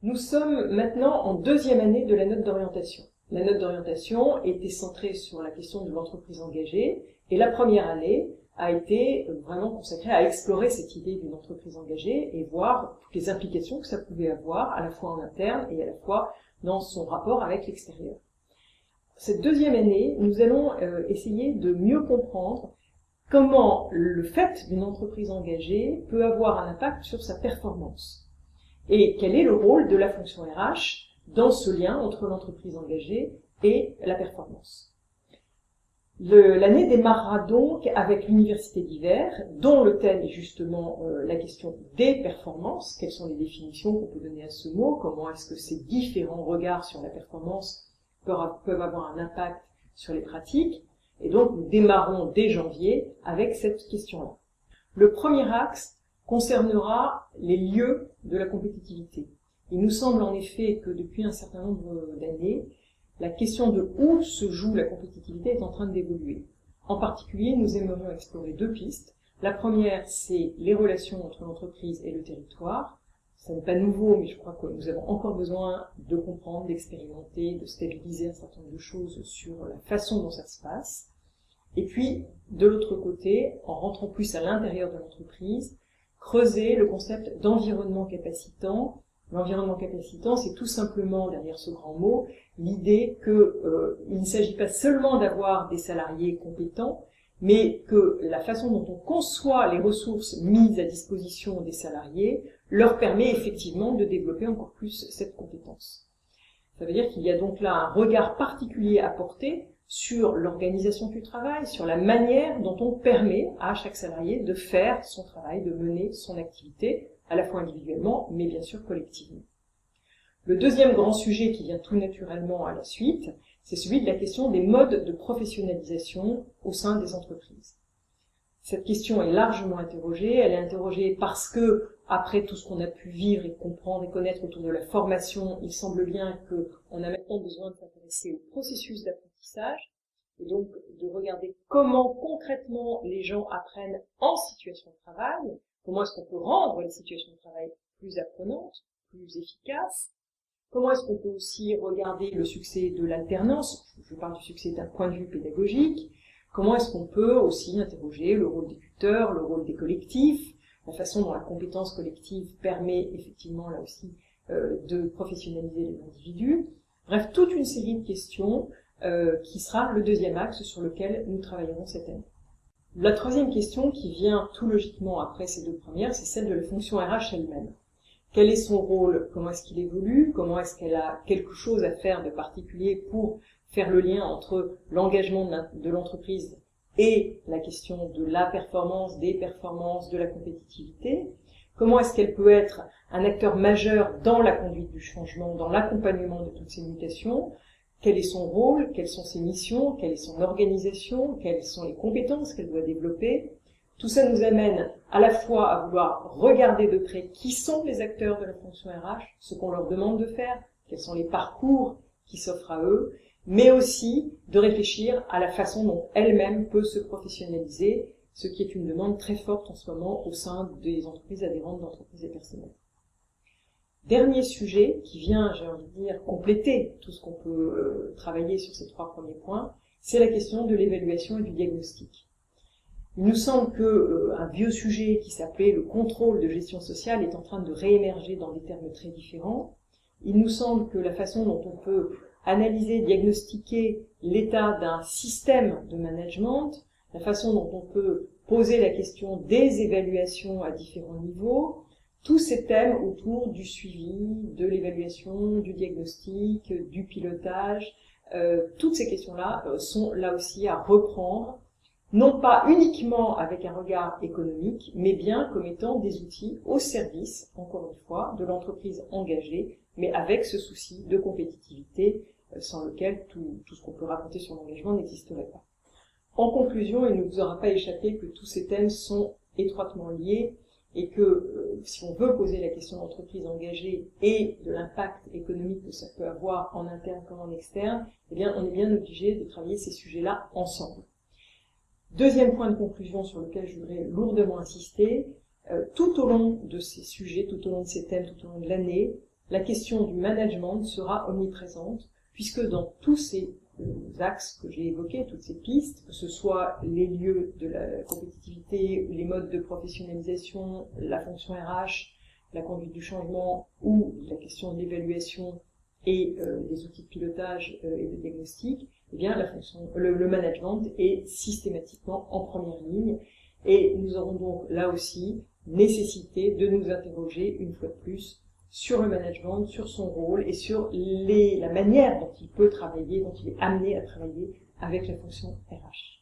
Nous sommes maintenant en deuxième année de la note d'orientation. La note d'orientation était centrée sur la question de l'entreprise engagée, et la première année a été vraiment consacrée à explorer cette idée d'une entreprise engagée et voir toutes les implications que ça pouvait avoir, à la fois en interne et à la fois dans son rapport avec l'extérieur. Cette deuxième année, nous allons essayer de mieux comprendre comment le fait d'une entreprise engagée peut avoir un impact sur sa performance. Et quel est le rôle de la fonction RH dans ce lien entre l'entreprise engagée et la performance. L'année démarrera donc avec l'université d'hiver, dont le thème est justement la question des performances. Quelles sont les définitions qu'on peut donner à ce mot? Comment est-ce que ces différents regards sur la performance peuvent avoir un impact sur les pratiques? Et donc nous démarrons dès janvier avec cette question-là. Le premier axe concernera les lieux de la compétitivité. Il nous semble en effet que depuis un certain nombre d'années, la question de où se joue la compétitivité est en train d'évoluer. En particulier, nous aimerions explorer deux pistes. La première, c'est les relations entre l'entreprise et le territoire. Ça n'est pas nouveau, mais je crois que nous avons encore besoin de comprendre, d'expérimenter, de stabiliser un certain nombre de choses sur la façon dont ça se passe. Et puis, de l'autre côté, en rentrant plus à l'intérieur de l'entreprise, creuser le concept d'environnement capacitant. L'environnement capacitant, c'est tout simplement, derrière ce grand mot, l'idée qu'il ne s'agit pas seulement d'avoir des salariés compétents, mais que la façon dont on conçoit les ressources mises à disposition des salariés leur permet effectivement de développer encore plus cette compétence. Ça veut dire qu'il y a donc là un regard particulier à porter sur l'organisation du travail, sur la manière dont on permet à chaque salarié de faire son travail, de mener son activité, à la fois individuellement, mais bien sûr collectivement. Le deuxième grand sujet qui vient tout naturellement à la suite, c'est celui de la question des modes de professionnalisation au sein des entreprises. Cette question est largement interrogée. Elle est interrogée parce que, après tout ce qu'on a pu vivre et comprendre et connaître autour de la formation, il semble bien qu'on a maintenant besoin de s'intéresser au processus d'apprentissage et donc de regarder comment concrètement les gens apprennent en situation de travail, comment est-ce qu'on peut rendre les situations de travail plus apprenantes, plus efficaces. Comment est-ce qu'on peut aussi regarder le succès de l'alternance? Je parle du succès d'un point de vue pédagogique. Comment est-ce qu'on peut aussi interroger le rôle des tuteurs, le rôle des collectifs, la façon dont la compétence collective permet effectivement là aussi de professionnaliser les individus. Bref, toute une série de questions qui sera le deuxième axe sur lequel nous travaillerons cette année. La troisième question qui vient tout logiquement après ces deux premières, c'est celle de la fonction RH elle-même. Quel est son rôle? Comment est-ce qu'il évolue? Comment est-ce qu'elle a quelque chose à faire de particulier pour faire le lien entre l'engagement de l'entreprise et la question de la performance, des performances, de la compétitivité? Comment est-ce qu'elle peut être un acteur majeur dans la conduite du changement, dans l'accompagnement de toutes ces mutations? Quel est son rôle? Quelles sont ses missions? Quelle est son organisation? Quelles sont les compétences qu'elle doit développer? Tout ça nous amène à la fois à vouloir regarder de près qui sont les acteurs de la fonction RH, ce qu'on leur demande de faire, quels sont les parcours qui s'offrent à eux, mais aussi de réfléchir à la façon dont elle-même peut se professionnaliser, ce qui est une demande très forte en ce moment au sein des entreprises adhérentes d'entreprises et personnelles. Dernier sujet qui vient, j'ai envie de dire, compléter tout ce qu'on peut travailler sur ces trois premiers points, c'est la question de l'évaluation et du diagnostic. Il nous semble qu'un vieux sujet qui s'appelait le contrôle de gestion sociale est en train de réémerger dans des termes très différents. Il nous semble que la façon dont on peut analyser, diagnostiquer l'état d'un système de management, la façon dont on peut poser la question des évaluations à différents niveaux, tous ces thèmes autour du suivi, de l'évaluation, du diagnostic, du pilotage, toutes ces questions-là sont là aussi à reprendre, non pas uniquement avec un regard économique, mais bien comme étant des outils au service, encore une fois, de l'entreprise engagée, mais avec ce souci de compétitivité sans lequel tout ce qu'on peut raconter sur l'engagement n'existerait pas. En conclusion, il ne vous aura pas échappé que tous ces thèmes sont étroitement liés et que si on veut poser la question d'entreprise engagée et de l'impact économique que ça peut avoir en interne comme en externe, eh bien, on est bien obligé de travailler ces sujets-là ensemble. Deuxième point de conclusion sur lequel je voudrais lourdement insister, tout au long de ces sujets, tout au long de ces thèmes, tout au long de l'année, la question du management sera omniprésente, puisque dans tous ces axes que j'ai évoqués, toutes ces pistes, que ce soit les lieux de la compétitivité, les modes de professionnalisation, la fonction RH, la conduite du changement ou la question de l'évaluation et des outils de pilotage et de diagnostic, eh bien le management est systématiquement en première ligne, et nous aurons donc là aussi nécessité de nous interroger une fois de plus sur le management, sur son rôle et sur la manière dont il peut travailler, dont il est amené à travailler avec la fonction RH.